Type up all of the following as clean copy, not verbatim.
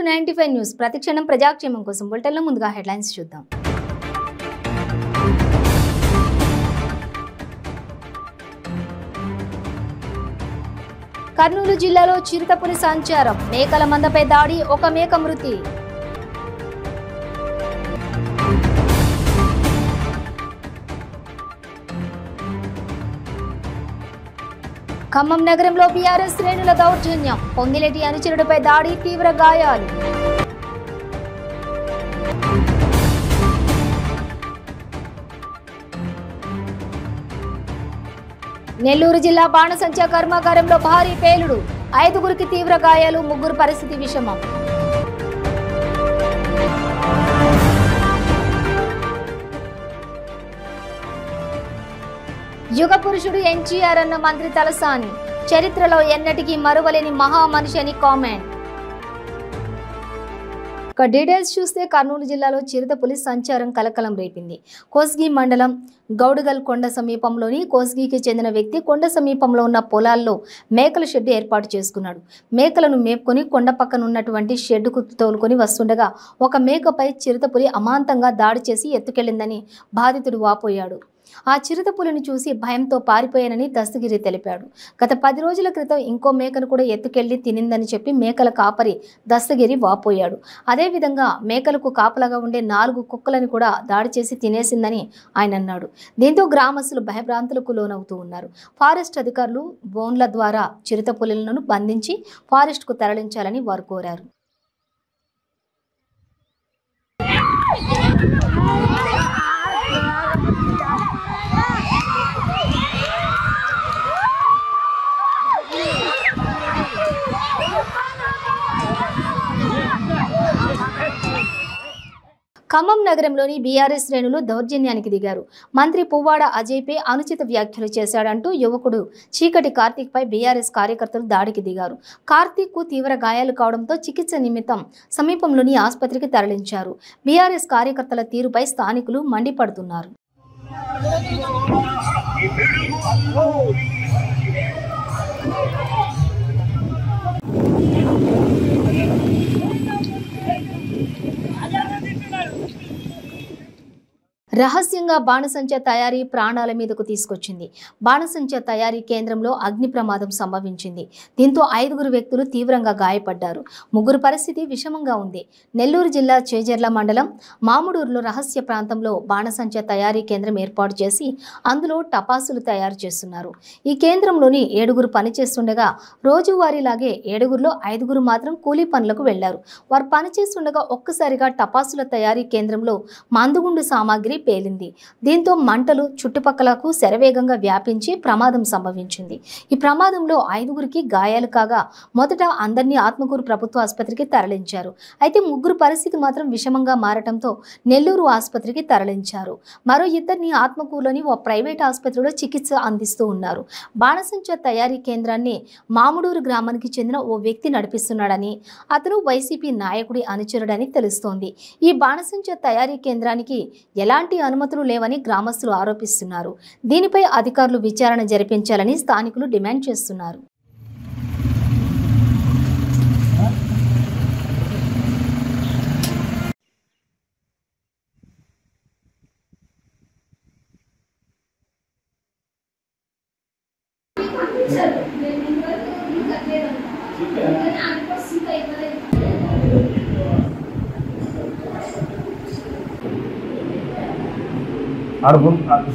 95 news ప్రతిక్షణం ప్రజాక్షేమం కోసం బులెటిన్లో ముందుగా హెడ్లైన్స్ చూద్దాం. కర్నూలు జిల్లాలో చిరుతపులి సంచారం, మేకల మందపై దాడి, ఒక మేక మృతి. ఖమ్మం నగరంలో బీఆర్ఎస్ శ్రేణుల దౌర్జన్యం, పొంగిలేటి అనుచరుడిపై దాడి, తీవ్ర గాయాలు. నెల్లూరు జిల్లా బాణసంచా కర్మాగారంలో భారీ పేలుడు, 5గురికి తీవ్ర గాయాలు, 3 పరిస్థితి విషమం. యుగ పురుషుడు ఎన్టీఆర్ అన్న మంత్రి తలసాని, చరిత్రలో ఎన్నటికీ మరువలేని మహామనిషి అని కామెంట్. ఇక డీటెయిల్స్ చూస్తే కర్నూలు జిల్లాలో చిరుతపులి సంచారం కలకలం రేపింది. కోస్గి మండలం గౌడుగల్ కొండ సమీపంలోని కోస్గికి చెందిన వ్యక్తి కొండ సమీపంలో ఉన్న పొలాల్లో మేకల షెడ్ ఏర్పాటు చేసుకున్నాడు. మేకలను మేపుకొని కొండ పక్కన ఉన్నటువంటి షెడ్డుకు తోలుకొని వస్తుండగా ఒక మేకపై చిరుతపులి అమాంతంగా దాడి చేసి ఎత్తుకెళ్లిందని బాధితుడు వాపోయాడు. ఆ చిరుతపులిని చూసి భయంతో పారిపోయానని దస్తగిరి తెలిపాడు. గత 10 రోజుల క్రితం ఇంకో మేకను కూడా ఎత్తుకెళ్లి తినిందని చెప్పి మేకల కాపరి దస్తగిరి వాపోయాడు. అదేవిధంగా మేకలకు కాపలాగా ఉండే 4 కుక్కలను కూడా దాడి చేసి తినేసిందని ఆయన అన్నాడు. దీంతో గ్రామస్తులు భయభ్రాంతులకు లోనవుతూ ఉన్నారు. ఫారెస్ట్ అధికారులు బోన్ల ద్వారా చిరుతపులులను బంధించి ఫారెస్ట్కు తరలించాలని వారు కోరారు. ఖమ్మం నగరంలోని బీఆర్ఎస్ శ్రేణులు దౌర్జన్యానికి దిగారు. మంత్రి పువ్వాడ అజయ్పై అనుచిత వ్యాఖ్యలు చేశాడంటూ యువకుడు చీకటి కార్తీక్పై బీఆర్ఎస్ కార్యకర్తలు దాడికి దిగారు. కార్తీక్కు తీవ్ర గాయాలు కావడంతో చికిత్స నిమిత్తం సమీపంలోని ఆసుపత్రికి తరలించారు. బీఆర్ఎస్ కార్యకర్తల తీరుపై స్థానికులు మండిపడుతున్నారు. రహస్యంగా బాణసంచా తయారీ ప్రాణాల మీదకు తీసుకొచ్చింది. బాణసంచా తయారీ కేంద్రంలో అగ్ని ప్రమాదం సంభవించింది. దీంతో 5గురు వ్యక్తులు తీవ్రంగా గాయపడ్డారు. 3 పరిస్థితి విషమంగా ఉంది. నెల్లూరు జిల్లా చేజర్ల మండలం మాముడూరులో రహస్య ప్రాంతంలో బాణసంచా తయారీ కేంద్రం ఏర్పాటు చేసి అందులో టపాసులు తయారు చేస్తున్నారు. ఈ కేంద్రంలోని 7గురు పనిచేస్తుండగా రోజువారీలాగే 7గురులో 5గురు మాత్రం కూలీ పనులకు వెళ్లారు. వారు పనిచేస్తుండగా ఒక్కసారిగా టపాసుల తయారీ కేంద్రంలో మందుగుండు సామాగ్రి పేలింది. దీంతో మంటలు చుట్టుపక్కలకు శరవేగంగా వ్యాపించి ప్రమాదం సంభవించింది. ఈ ప్రమాదంలో 5గురికి గాయాలు కాగా మొదట అందరినీ ఆత్మకూరు ప్రభుత్వ ఆసుపత్రికి తరలించారు. అయితే 3 పరిస్థితి మాత్రం విషమంగా మారటంతో నెల్లూరు ఆసుపత్రికి తరలించారు. మరో 2ని ఆత్మకూరులోని ఓ ప్రైవేట్ ఆసుపత్రిలో చికిత్స అందిస్తూ ఉన్నారు. బాణసంచా తయారీ కేంద్రాన్ని మాముడూరు గ్రామానికి చెందిన ఓ వ్యక్తి నడిపిస్తున్నాడని, అతను వైసీపీ నాయకుడి అనుచరుడని తెలుస్తోంది. ఈ బాణసంచా తయారీ కేంద్రానికి ఎలాంటి అనుమతులు లేవని గ్రామస్తులు ఆరోపిస్తున్నారు. దీనిపై అధికారులు విచారణ జరిపించాలని స్థానికులు డిమాండ్ చేస్తున్నారు.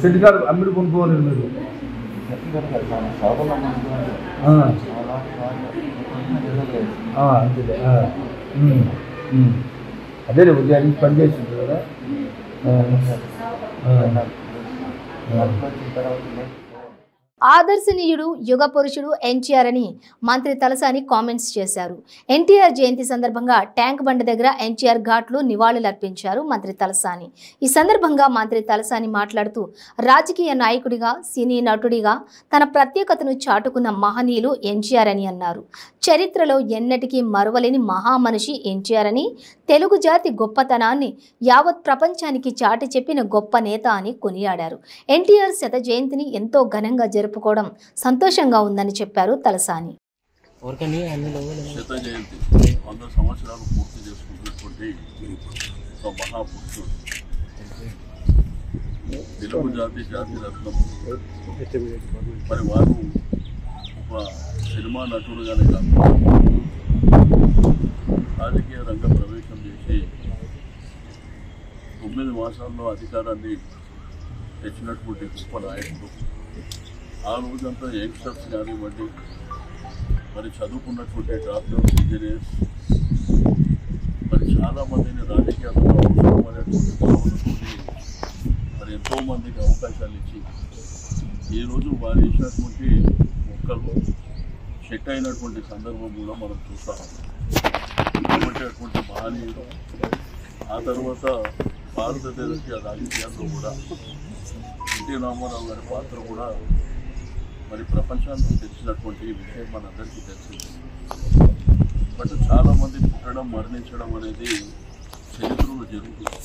సెట్ గారు అమ్మిడి కొనుక్కోవాలి మీరు అదే ఉదయానికి పని చేసింది కదా. ఆదర్శనీయుడు యుగ పురుషుడు ఎన్టీఆర్ అని మంత్రి తలసాని కామెంట్స్ చేశారు. ఎన్టీఆర్ జయంతి సందర్భంగా ట్యాంక్ బండ్ దగ్గర ఎన్టీఆర్ ఘాట్లో నివాళులర్పించారు మంత్రి తలసాని. ఈ సందర్భంగా మంత్రి తలసాని మాట్లాడుతూ రాజకీయ నాయకుడిగా, సినీ నటుడిగా తన ప్రత్యేకతను చాటుకున్న మహనీయులు ఎన్టీఆర్ అని అన్నారు. చరిత్రలో ఎన్నటికీ మరువలేని మహామనిషి ఎన్టీఆర్ అని, తెలుగు జాతి గొప్పతనాన్ని యావత్ ప్రపంచానికి చాటి చెప్పిన గొప్ప నేత అని కొనియాడారు. ఎన్టీఆర్ శత జయంతిని ఎంతో ఘనంగా జరుపుకోవడం సంతోషంగా ఉందని చెప్పారు తలసాని. శత జయంతి 100 సంవత్సరాలు పూర్తి చేసినటువంటి ఒక మహాపురుషుడు, తెలుగు జాతి రత్నం. మరి వారు ఒక సినిమా నటుడుగానే కాకుండా రాజకీయ రంగ ప్రవేశం చేసి 9 మాసాల్లో అధికారాన్ని తెచ్చినటువంటి గొప్ప నాయకుడు. ఆ రోజంతా యంగ్స్టర్స్ కానివ్వండి, మరి చదువుకున్నటువంటి డాక్టర్స్, ఇంజనీర్స్, మరి చాలామందిని రాజకీయాల్లో అవసరమైనటువంటి భావనతోటి మరి ఎంతోమందికి అవకాశాలు ఇచ్చి ఈరోజు వారు వేసినటువంటి మొక్కలు సెట్ అయినటువంటి సందర్భం కూడా మనం చూస్తాం. అటువంటి మహనీయుడు. ఆ తర్వాత భారతదేశ రాజకీయాల్లో కూడా ఎన్టీ రామారావు గారి పాత్ర కూడా మరి ప్రపంచానికి తెలిసినటువంటి విషయం మనందరికీ తెలిసింది. బట్ చాలామంది పుట్టడం, మరణించడం అనేది చరిత్రలో జరుగుతుంది.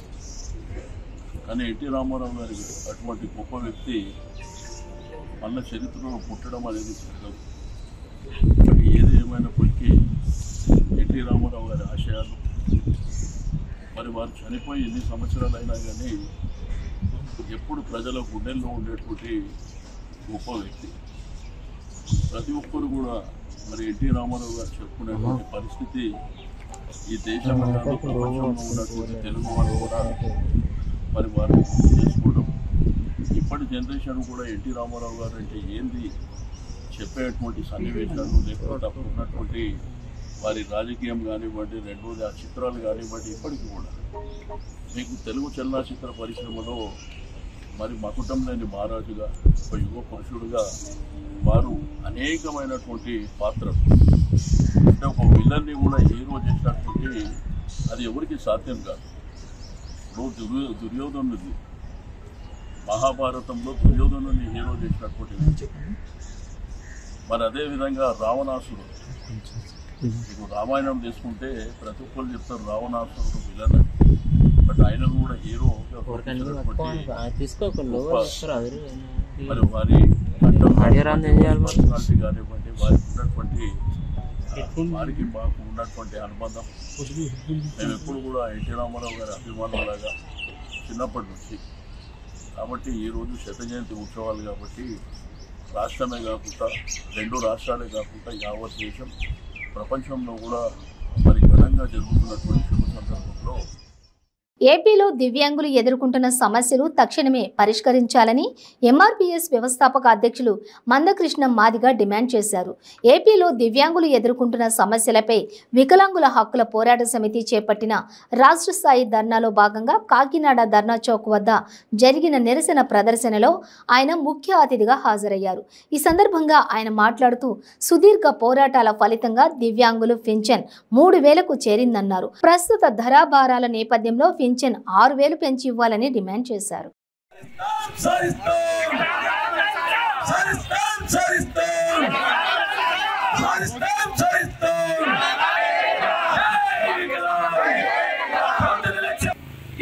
కానీ ఎన్టీ రామారావు గారి అటువంటి గొప్ప వ్యక్తి మళ్ళీ చరిత్రలో పుట్టడం అనేది జరగదు. బట్ ఏది ఏమైనప్పటికీ ఎన్టీ రామారావు గారి ఆశయాలు, మరి వారు చనిపోయి ఎన్ని సంవత్సరాలు అయినా కానీ ఎప్పుడు ప్రజల గుండెల్లో ఉండేటువంటి గొప్ప వ్యక్తి. ప్రతి ఒక్కరు కూడా మరి ఎన్టీ రామారావు గారు చెప్పుకునేటువంటి పరిస్థితి ఈ దేశంలో కాదు, ప్రపంచంలో ఉన్నటువంటి తెలుగు వాళ్ళు కూడా మరి వారిని చేసుకోవడం. ఇప్పటి జనరేషన్ కూడా ఎన్టీ రామారావు గారు అంటే ఏంది చెప్పేటువంటి సన్నివేశాలు, లేకపోతే అప్పుడు ఉన్నటువంటి వారి రాజకీయం కానివ్వండి, రెండోది ఆ చిత్రాలు కానివ్వండి, ఇప్పటికీ కూడా మీకు తెలుగు చలనచిత్ర పరిశ్రమలో మరి మకుటం లేని మహారాజుగా, ఒక యువ పురుషుడుగా వారు అనేకమైనటువంటి పాత్రలు, అంటే ఒక విలన్ని కూడా హీరో చేసినటువంటి అది ఎవరికి సాధ్యం కాదు. ఇప్పుడు దుర్యోధనుడి మహాభారతంలో దుర్యోధనుని హీరో చేసినటువంటి మరి అదేవిధంగా రావణాసురుడు. ఇప్పుడు రామాయణం తీసుకుంటే ప్రతి ఒక్కరు చెప్తారు రావణాసురుడు విలన్, బట్ ఆయన కూడా హీరో. మరి వారి పర్సనాలిటీ కానివ్వండి, వారికి ఉన్నటువంటి వారికి మాకు ఉన్నటువంటి అనుబంధం, మేము ఎప్పుడు కూడా ఎన్టీ రామారావు గారి అభిమానులాగా చిన్నప్పటి నుంచి. కాబట్టి ఈరోజు శత జయంతి ఉత్సవాలు కాబట్టి రాష్ట్రమే కాకుండా 2 రాష్ట్రాలే కాకుండా యావత్ దేశం, ప్రపంచంలో కూడా మరి ఘనంగా జరుగుతున్నటువంటి శుభ సందర్భంలో ఏపీలో దివ్యాంగులు ఎదుర్కొంటున్న సమస్యలు తక్షణమే పరిష్కరించాలని ఎంఆర్పీఎస్ వ్యవస్థాపక అధ్యక్షులు మందకృష్ణ మాదిగ డిమాండ్ చేశారు. ఏపీలో దివ్యాంగులు ఎదుర్కొంటున్న సమస్యలపై వికలాంగుల హక్కుల పోరాట సమితి చేపట్టిన రాష్ట్ర స్థాయి ధర్నాలో భాగంగా కాకినాడ ధర్నా చౌక్ వద్ద జరిగిన నిరసన ప్రదర్శనలో ఆయన ముఖ్య అతిథిగా హాజరయ్యారు. ఈ సందర్భంగా ఆయన మాట్లాడుతూ సుదీర్ఘ పోరాటాల ఫలితంగా దివ్యాంగులు పింఛన్ 3000కు చేరిందన్నారు. ప్రస్తుత ధరాభారాల నేపథ్యంలో పింఛన్ 6000 పెంచి ఇవ్వాలని డిమాండ్ చేశారు.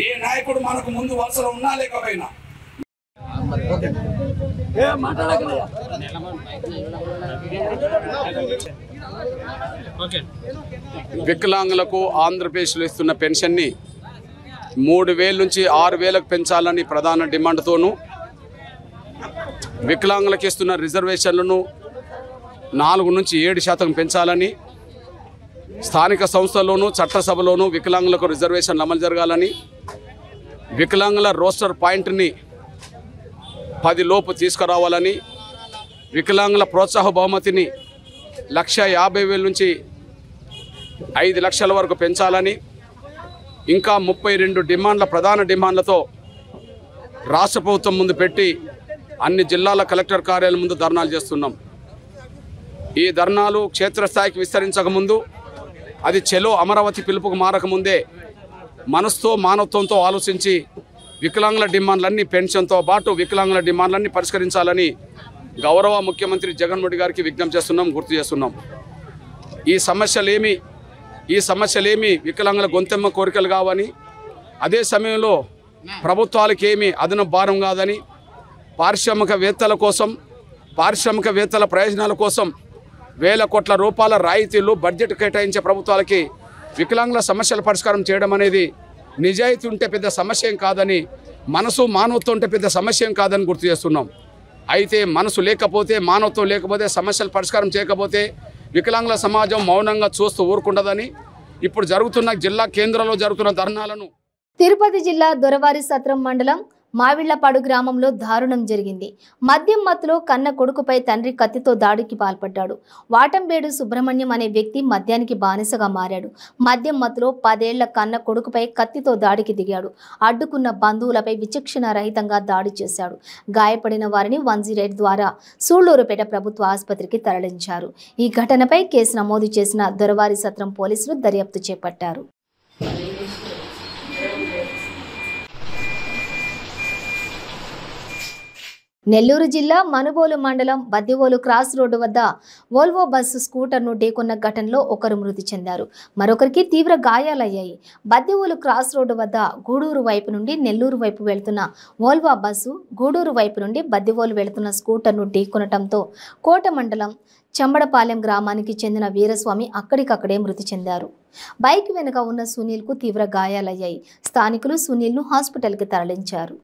ఏ నాయకుడు మనకు ముందు వరుసలో ఉన్నా లేకపోయినా వికలాంగులకు ఆంధ్రప్రదేశ్లో ఇస్తున్న పెన్షన్ని 3000 నుంచి 6000కు పెంచాలని ప్రధాన డిమాండ్తోనూ, వికలాంగులకు ఇస్తున్న రిజర్వేషన్లను 4 నుంచి 7% పెంచాలని, స్థానిక సంస్థల్లోనూ చట్టసభలోనూ వికలాంగులకు రిజర్వేషన్లు అమలు జరగాలని, వికలాంగుల రోస్టర్ పాయింట్ని 10 లోపు తీసుకురావాలని, వికలాంగుల ప్రోత్సాహ బహుమతిని 1,50,000 నుంచి 5 లక్షల వరకు పెంచాలని, ఇంకా 32 డిమాండ్ల ప్రధాన డిమాండ్లతో రాష్ట్ర ప్రభుత్వం ముందు పెట్టి అన్ని జిల్లాల కలెక్టర్ కార్యాలయం ముందు ధర్నాలు చేస్తున్నాం. ఈ ధర్నాలు క్షేత్రస్థాయికి విస్తరించకముందు, అది చెలో అమరావతి పిలుపుకు మారకముందే మనసుతో మానవత్వంతో ఆలోచించి వికలాంగుల డిమాండ్లన్నీ పెన్షన్తో పాటు వికలాంగుల డిమాండ్లన్నీ పరిష్కరించాలని గౌరవ ముఖ్యమంత్రి జగన్మోహన్ రెడ్డి గారికి విజ్ఞప్తి చేస్తున్నాం, గుర్తు చేస్తున్నాం. ఈ సమస్యలేమి వికలాంగుల గొంతెమ్మ కోరికలు కావని, అదే సమయంలో ప్రభుత్వాలకు ఏమీ అదనపు భారం కాదని, పారిశ్రామికవేత్తల ప్రయోజనాల కోసం వేల కోట్ల రూపాయల రాయితీలు బడ్జెట్ కేటాయించే ప్రభుత్వాలకి వికలాంగుల సమస్యల పరిష్కారం చేయడం అనేది నిజాయితీ ఉంటే పెద్ద సమస్య ఏం కాదని, మనసు మానవత్వం ఉంటే పెద్ద సమస్య ఏం కాదని గుర్తు చేస్తున్నాం. అయితే మనసు లేకపోతే, మానవత్వం లేకపోతే, సమస్యల పరిష్కారం చేయకపోతే వికలాంగుల సమాజం మౌనంగా చూస్తూ ఊరుకుండదని ఇప్పుడు జరుగుతున్న జిల్లా కేంద్రంలో జరుగుతున్న ధర్నాలను తిరుపతి జిల్లా దొరవారి సత్రం మండలం మావిళ్లపాడు గ్రామంలో దారుణం జరిగింది. మద్యం మత్తులో కన్న కొడుకుపై తండ్రి కత్తితో దాడికి పాల్పడ్డాడు. వాటంబేడు సుబ్రహ్మణ్యం అనే వ్యక్తి మద్యానికి బానిసగా మారాడు. మద్యం మత్తులో 10 ఏళ్ల కన్న కొడుకుపై కత్తితో దాడికి దిగాడు. అడ్డుకున్న బంధువులపై విచక్షణ రహితంగా దాడి చేశాడు. గాయపడిన వారిని 108 ద్వారా సూళ్లూరుపేట ప్రభుత్వ ఆసుపత్రికి తరలించారు. ఈ ఘటనపై కేసు నమోదు చేసిన దొరవారి సత్రం పోలీసులు దర్యాప్తు చేపట్టారు. నెల్లూరు జిల్లా మనుబోలు మండలం బద్దివోలు క్రాస్ రోడ్డు వద్ద వోల్వో బస్సు స్కూటర్ను ఢీకొన్న ఘటనలో ఒకరు మృతి చెందారు. మరొకరికి తీవ్ర గాయాలయ్యాయి. బద్దివోలు క్రాస్ రోడ్డు వద్ద గూడూరు వైపు నుండి నెల్లూరు వైపు వెళ్తున్న వోల్వో బస్సు గూడూరు వైపు నుండి బద్దివోలు వెళ్తున్న స్కూటర్ను ఢీకొనటంతో కోట మండలం చంబడపాలెం గ్రామానికి చెందిన వీరస్వామి అక్కడికక్కడే మృతి చెందారు. బైక్ వెనుక ఉన్న సునీల్కు తీవ్ర గాయాలయ్యాయి. స్థానికులు సునీల్ను హాస్పిటల్కి తరలించారు.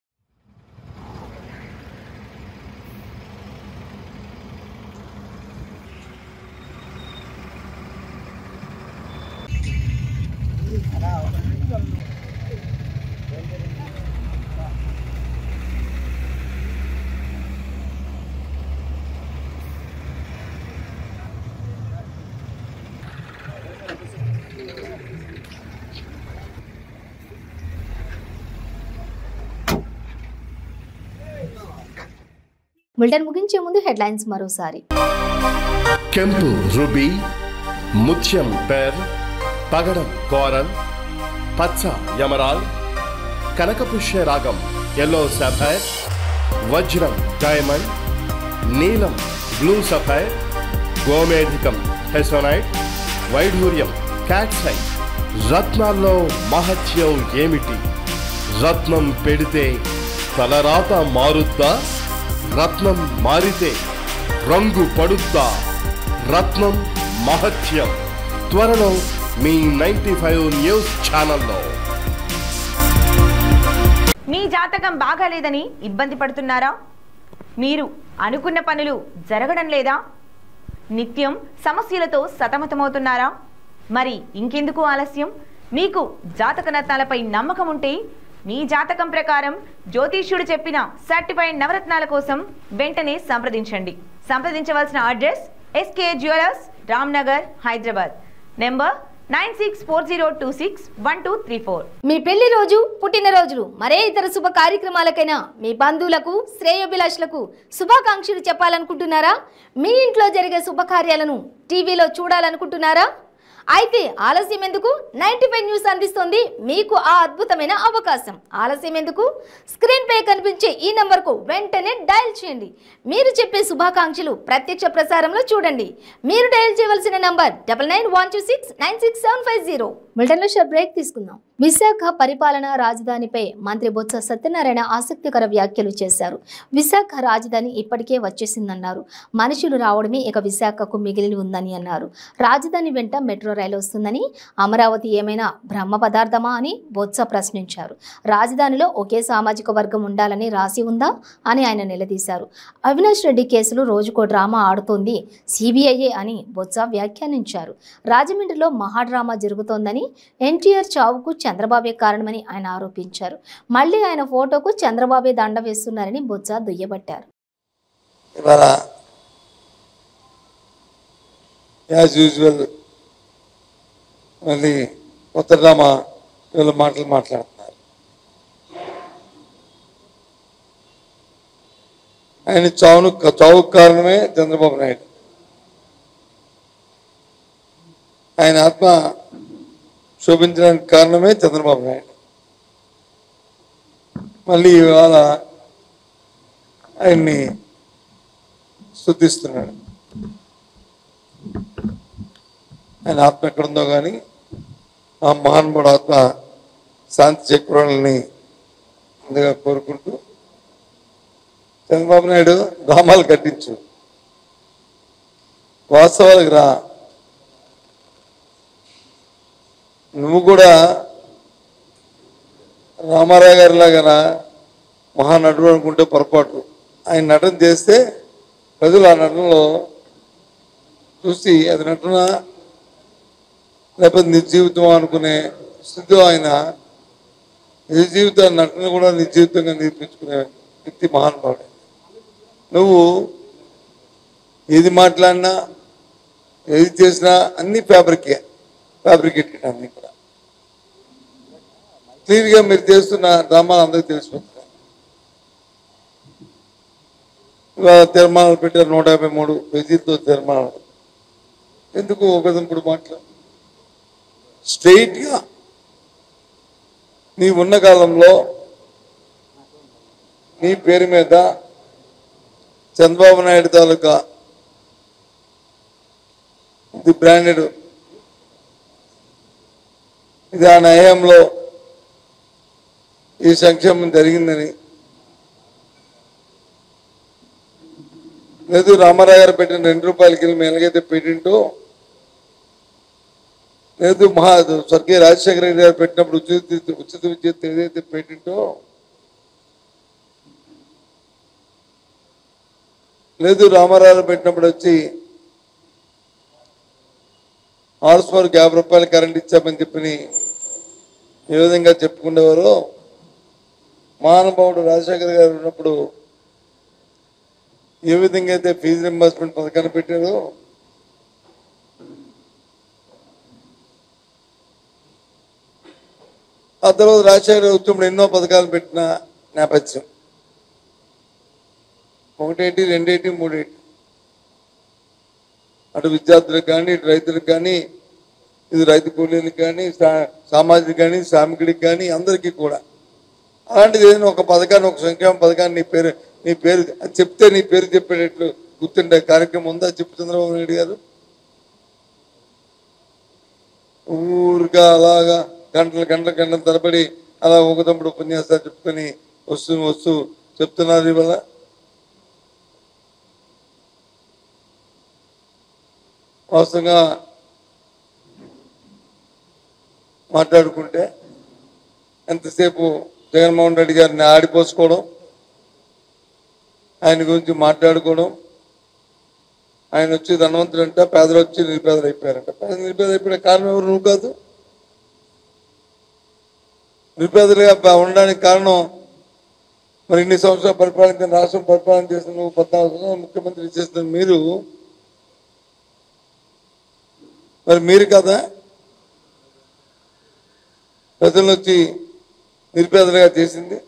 బులెటిన్ ముగించే ముందు హెడ్లైన్స్ మరోసారి. ಕೆಂಪು ರುಬಿ, ಮುತ್ಯಂ ಪೇರ್, పగడం కోరల్, పచ్చ యమరాల్, కనకపుష్య రాగం ఎల్లో సఫైర్, వజ్రం డైమండ్, నీలం బ్లూ సఫైర్, గోమేధికం హెసోనైట్, వైఢూర్యం క్యాట్సైట్. రత్నాల్లో మహత్యం ఏమిటి? రత్నం పెడితే తలరాత మారుద్దా? రత్నం మారితే రంగు పడుద్దా? రత్నం మహత్యం త్వరలో మీ 95 న్యూస్ ఛానల్లో. మీ జాతకం బాగాలేదని ఇబ్బంది పడుతున్నారా? మీరు అనుకున్న పనులు జరగడం లేదా? నిత్యం సమస్యలతో సతమతమవుతున్నారా? మరి ఇంకెందుకు ఆలస్యం? మీకు జాతక రత్నాలపై నమ్మకం ఉంటే మీ జాతకం ప్రకారం జ్యోతిష్యుడు చెప్పిన సర్టిఫైడ్ నవరత్నాల కోసం వెంటనే సంప్రదించండి. సంప్రదించవలసిన address SK jewellers, Ramnagar, Hyderabad. Number 9640261234. మీ పెళ్లి రోజు, పుట్టినరోజులు, మరే ఇతర శుభ కార్యక్రమాలకైనా మీ బంధువులకు, శ్రేయోభిలాషులకు శుభాకాంక్షలు చెప్పాలనుకుంటున్నారా? మీ ఇంట్లో జరిగే శుభకార్యాలను టీవీలో చూడాలనుకుంటున్నారా? అయితే ఆలస్యం ఎందుకు? 95 న్యూస్ అందిస్తోంది మీకు ఆ అద్భుతమైన అవకాశం. ఆలస్యం ఎందుకు? స్క్రీన్ పై కనిపించే ఈ నంబర్కు వెంటనే డయల్ చేయండి. మీరు చెప్పే శుభాకాంక్షలు ప్రత్యక్ష ప్రసారంలో చూడండి. మీరు డయల్ చేయవలసిన నంబర్ 9912696750. మిల్టన్లో షార్ట్ బ్రేక్ తీసుకుందాం. విశాఖ పరిపాలనా రాజధానిపై మంత్రి బొత్స సత్యనారాయణ ఆసక్తికర వ్యాఖ్యలు చేశారు. విశాఖ రాజధాని ఇప్పటికే వచ్చేసిందన్నారు. మనుషులు రావడమే ఇక విశాఖకు మిగిలి ఉందని అన్నారు. రాజధాని వెంట మెట్రో రైలు వస్తుందని, అమరావతి ఏమైనా బ్రహ్మ పదార్థమా అని బొత్స ప్రశ్నించారు. రాజధానిలో ఒకే సామాజిక వర్గం ఉండాలని రాసి ఉందా అని ఆయన నిలదీశారు. అవినాష్ రెడ్డి కేసులో రోజుకో డ్రామా ఆడుతోంది సిబిఐఏ అని బొత్స వ్యాఖ్యానించారు. రాజమండ్రిలో మహాడ్రామా జరుగుతోందని, ఎన్టీఆర్ చావుకు చంద్రబాబే కారణమని ఆయన ఆరోపించారు. మళ్లీ ఆయన ఫోటోకు చంద్రబాబే దండ వేస్తున్నారని బొత్స దుయ్యబట్టారు. యాజ్ యూజువల్ మళ్ళీ కొత్త డ్రామా వీళ్ళు మాట్లాడుతున్నారు. ఆయన చావుకు కారణమే చంద్రబాబు నాయుడు. ఆయన ఆత్మ శోభించడానికి కారణమే చంద్రబాబు నాయుడు. మళ్ళీ ఇవాళ ఆయన్ని స్తుతిస్తున్నాడు. ఆయన ఆత్మ ఎక్కడుందో కానీ ఆ మహానుభావుడు ఆత్మ శాంతి చేకూరాలని ముందుగా కోరుకుంటూ, చంద్రబాబు నాయుడు డ్రామాలు కట్టించు, వాస్తవాలకు రా. నువ్వు కూడా రామారావు గారి లాగా మహానటుడు అనుకుంటే పొరపాటు. ఆయన నటన చేస్తే ప్రజలు ఆ నటనలో చూసి అది నటన లేకపోతే నిజ జీవితం అనుకునే స్థితిలో ఆయన నిజ జీవితాన్ని నటన కూడా నిజ జీవితంగా నిరూపించుకునే వ్యక్తి మహానుభావుడు. నువ్వు ఏది మాట్లాడినా ఏది చేసినా అన్ని ఫ్యాబ్రికేటెడ్ అన్నీ కూడా క్లియర్గా మీరు చేస్తున్న డ్రామాలు అందరికీ తెలిసిపోతున్నాయి. ఇవాళ తీర్మానాలు పెట్టారు 153 పేజీలతో తీర్మానాలు. ఎందుకు ఒకప్పుడు మాట్లాడు స్ట్రైట్గా నీ ఉన్న కాలంలో నీ పేరు మీద చంద్రబాబు నాయుడు తాలూకా ఇది బ్రాండెడ్ ఇది ఆ న్యాయంలో ఈ సంక్షేమం జరిగిందని లేదు రామారావు గారు పెట్టిన ₹2 మేము ఎలాగైతే పేటెంటో లేదు స్వర్గీయ రాజశేఖర రెడ్డి గారు పెట్టినప్పుడు ఉచిత విద్యుత్ ఏదైతే పేటెంటో లేదు రామారావు పెట్టినప్పుడు వచ్చి హార్స్పవర్కి ₹50 కరెంట్ ఇచ్చామని చెప్పి ఏ విధంగా చెప్పుకునేవారో మహానుభావుడు రాజశేఖర్ గారు ఉన్నప్పుడు ఏ విధంగా అయితే ఫీజు రింబర్స్మెంట్ పథకాన్ని పెట్టారో ఆ తర్వాత రాజశేఖర్ గారు వచ్చినప్పుడు ఎన్నో పథకాలు పెట్టిన నేపథ్యం 1 2 3 అటు విద్యార్థులకు కానీ ఇటు రైతులకు కానీ ఇది రైతు కూలీలకు కానీ సామాజిక కానీ శ్రామికుడికి కానీ అందరికీ కూడా అలాంటిది ఏదైనా ఒక పథకాన్ని ఒక సంక్షేమ పథకాన్ని నీ పేరు చెప్తే నీ పేరు చెప్పేటట్లు గుర్తుండే కార్యక్రమం ఉందా చెప్పు చంద్రబాబు నాయుడు గారు. ఊరుగా అలాగా గంటల తరబడి అలా ఒకతప్పుడు ఉపన్యాసాలు చెప్పుకొని వస్తూ చెప్తున్నారు. ఇవాళ వాస్తవంగా మాట్లాడుకుంటే ఎంతసేపు జగన్మోహన్ రెడ్డి గారిని ఆడిపోసుకోవడం, ఆయన గురించి మాట్లాడుకోవడం, ఆయన వచ్చి ధనవంతుడంట, పేదలు వచ్చి నిరుపేదలు అయిపోయారంట. నిరుపేదలు అయిపోయిన కారణం ఎవరు? నువ్వు కాదు. నిరుపేదలుగా ఉండడానికి కారణం మరి ఇన్ని సంవత్సరాలు పరిపాలించిన రాష్ట్రం పరిపాలన చేసిన నువ్వు 14 సంవత్సరాలు ముఖ్యమంత్రి చేసిన మీరు కదా ప్రజలను వచ్చి నిరుపేదలుగా చేసింది.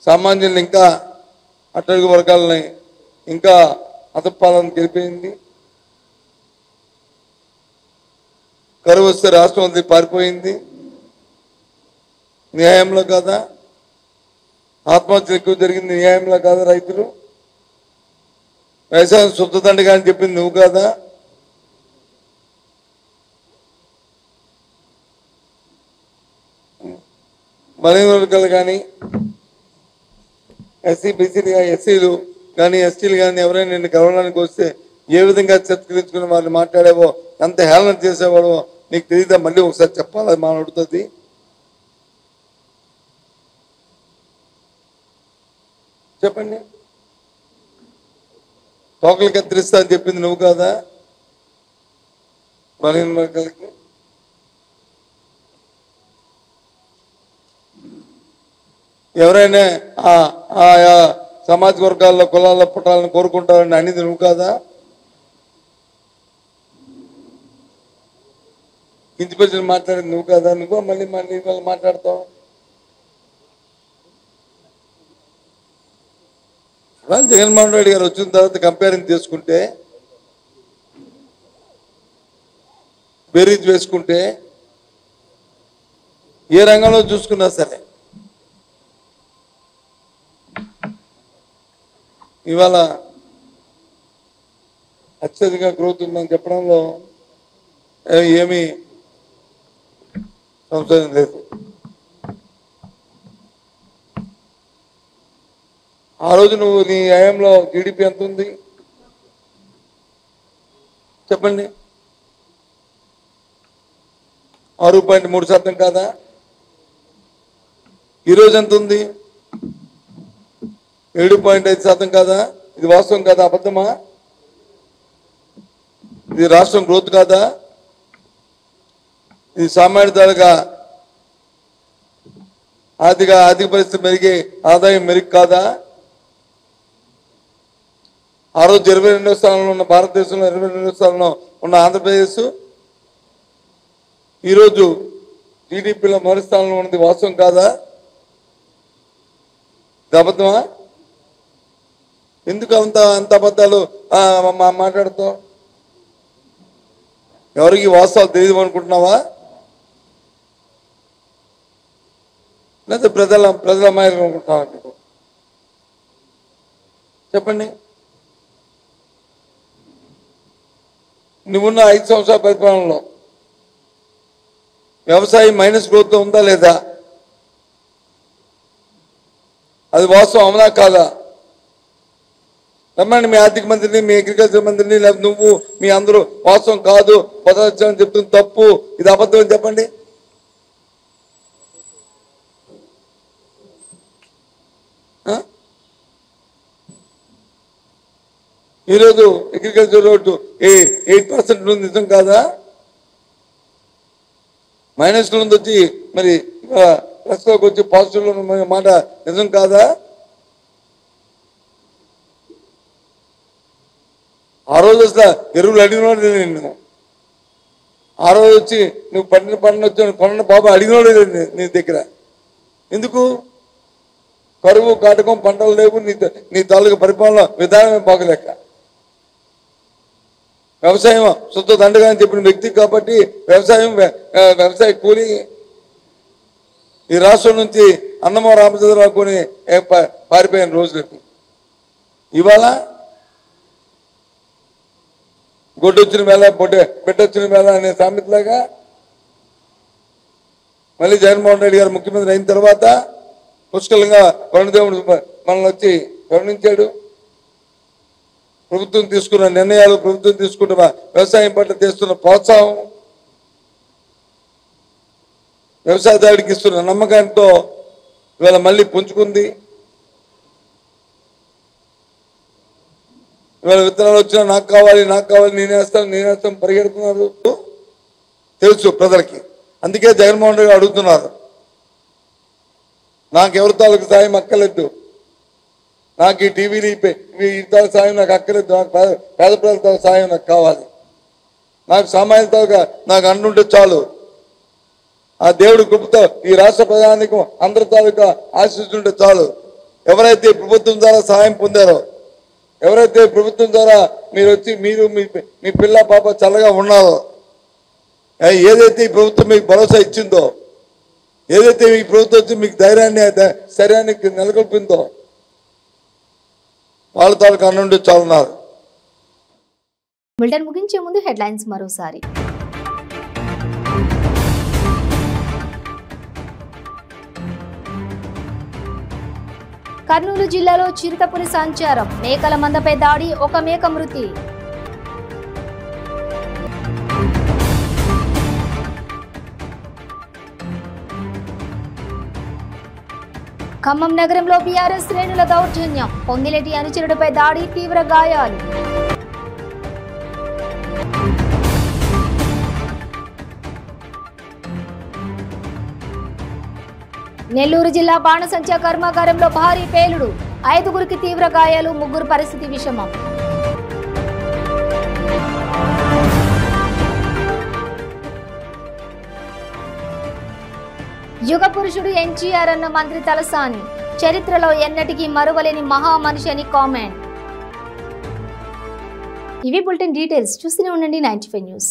సామాన్యులను ఇంకా అట్టడుగు వర్గాలని ఇంకా అతపాలను గెలిపింది. కరువు వస్తే రాష్ట్రం అంతా పారిపోయింది. న్యాయంలో కాదా? ఆత్మహత్యలు ఎక్కువ జరిగింది న్యాయంలో కాదా? రైతులు వ్యవసాయం శుద్ధదండగా అని చెప్పింది నువ్వు కాదా? బలహీన వర్గాలు కానీ ఎస్సీలు కానీ ఎస్టీలు కానీ ఎవరైనా నిన్ను కలవడానికి వస్తే ఏ విధంగా చర్చరించుకుని వాళ్ళు మాట్లాడేవో, ఎంత హేళన చేసేవాడో నీకు తెలియదా? మళ్ళీ ఒకసారి చెప్పాలి మా అడుగుతుంది. చెప్పండి. తోకలు కత్తిరిస్తా అని చెప్పింది నువ్వు కాదా? బలహీన వర్గాలకి ఎవరైనా ఆయా సామాజిక వర్గాల్లో కులాల్లో పుట్టాలని కోరుకుంటారని అనేది నువ్వు కాదా? కించిపరిచిన మాట్లాడేది నువ్వు కాదా? నువ్వు మళ్ళీ వాళ్ళు మాట్లాడతావు. జగన్మోహన్ రెడ్డి గారు వచ్చిన తర్వాత కంపేరింగ్ చేసుకుంటే, బేరీజ్ వేసుకుంటే ఏ రంగంలో చూసుకున్నా సరే ఇవాళ అత్యధిక గ్రోత్ ఉందని చెప్పడంలో ఏమీ సంశయం లేదు. ఆ రోజు నువ్వు నీ హయాంలో జీడిపి ఎంత ఉంది చెప్పండి. 6.3% కాదా? ఈరోజు ఎంత ఉంది? 7.5% కాదా? ఇది వాస్తవం కాదా? అబద్ధమా? ఇది రాష్ట్రం గ్రోత్ కాదా? ఇది సామాన్యులుగా ఆర్థిక పరిస్థితి మెరుగే ఆదాయం మెరుగు కాదా? ఆ రోజు 22వ స్థానంలో ఉన్న భారతదేశంలో 22వ స్థానంలో ఉన్న ఆంధ్రప్రదేశ్ ఈరోజు టీడీపీలో మొదటి స్థానంలో ఉన్నది వాస్తవం కాదా? ఇది అబద్ధమా? ఎందుకు అంత అబద్ధాలు మాట్లాడుతావు? ఎవరికి వాస్తవాలు తెలియదు అనుకుంటున్నావా? లేదా ప్రజల అమాయకులు అనుకుంటున్నావా? చెప్పండి. నువ్వున్న 5 సంవత్సరాల పరిపాలనలో వ్యవసాయం మైనస్ గ్రోత్ ఉందా లేదా? అది వాస్తవం అవునా కాదా? రమ్మండి మీ ఆర్థిక మంత్రిని, మీ అగ్రికల్చర్ మంత్రిని, లేదా నువ్వు మీ అందరూ వాస్తవం కాదు పదార్థం చెప్తుంది తప్పు, ఇది అబద్ధం అని చెప్పండి. ఈరోజు అగ్రికల్చర్ రోడ్డు 8% నిజం కాదా? మైనస్లో ఉంది వచ్చి మరి ప్లస్లోకి వచ్చి పాజిటివ్లో మాట నిజం కాదా? ఆ రోజు అసలు ఎరువులు అడిగినోడు నిన్ను, ఆ రోజు వచ్చి నువ్వు పండిన వచ్చి కొన్న బాబు అడిగినోడు నీ దగ్గర. ఎందుకు? కరువు కాటకం పంటలు లేవు, నీ తాలూకు పరిపాలన విధానమే బాగలేక. వ్యవసాయం శుద్ధ దండగా అని చెప్పిన వ్యక్తి కాబట్టి వ్యవసాయ కూలి ఈ రాష్ట్రం నుంచి అన్నమో రామచంద్రరావు కొని పారిపోయిన రోజులకు ఇవాళ గొడ్డొచ్చిన వేళ బిడ్డొచ్చిన వేళ అనే సామెతలాగా మళ్ళీ జగన్మోహన్ రెడ్డి గారు ముఖ్యమంత్రి అయిన తర్వాత పుష్కలంగా వరుణదేవుడు మనల్ని వచ్చి కరుణించాడు. ప్రభుత్వం తీసుకున్న నిర్ణయాలు, ప్రభుత్వం తీసుకున్న వ్యవసాయం పట్ల చేస్తున్న ప్రోత్సాహం, వ్యవసాయదారుడికి ఇస్తున్న నమ్మకంతో ఇవాళ మళ్ళీ పుంజుకుంది. ఇవాళ విత్తనాలు వచ్చినా నాకు కావాలి నేనేస్తాను పరిగెడుతున్నారు. తెలుసు ప్రజలకి. అందుకే జగన్మోహన్ రెడ్డి అడుగుతున్నారు, నాకు ఎవరి తాలూకు సాయం అక్కర్లేదు, నాకు ఈ టీవీలు ఈ సాయం నాకు అక్కర్లేదు, నాకు పేద ప్రజల సాయం నాకు కావాలి, నాకు సామాన్య తాలూకా నాకు అంటుంటే చాలు. ఆ దేవుడి కృపతో ఈ రాష్ట్ర ప్రజానికి అందరి తాలూకా ఆశిస్తుంటే చాలు. ఎవరైతే ప్రభుత్వం ద్వారా సహాయం పొందారో, ఎవరైతే ప్రభుత్వం ద్వారా మీరు వచ్చి మీ పిల్ల పాప చల్లగా ఉన్నారో, ఏదైతే ఈ ప్రభుత్వం మీకు భరోసా ఇచ్చిందో, ఏదైతే ఈ ప్రభుత్వం వచ్చి మీకు ధైర్యాన్ని నెలకొల్పిందో వాళ్ళ తాలూకు అన్నుండి చాలున్నారు. బులెటిన్ ముగించే ముందు హెడ్లైన్స్ మరోసారి. కర్నూలు జిల్లాలో చిరుతపులి సంచారం, మేకల మందపై దాడి, ఒక మేక మృతి. ఖమ్మం నగరంలో బీఆర్ఎస్ శ్రేణుల దౌర్జన్యం, పొంగిరెడ్డి అనుచరుడిపై దాడి, తీవ్ర గాయాలు. నెల్లూరు జిల్లా బాణసంచా కర్మాగారంలో భారీ పేలుడు, 5గురికి తీవ్ర గాయాలు, 3 పరిస్థితి విషమం. యుగ పురుషుడు ఎన్టీఆర్ అన్న మంత్రి తలసాని, చరిత్రలో ఎన్నటికీ మరువలేని మహామనిషి అని కామెంట్. ఇవి బులెటిన్ డీటెయిల్స్. చూస్తూనే ఉండండి 95 న్యూస్.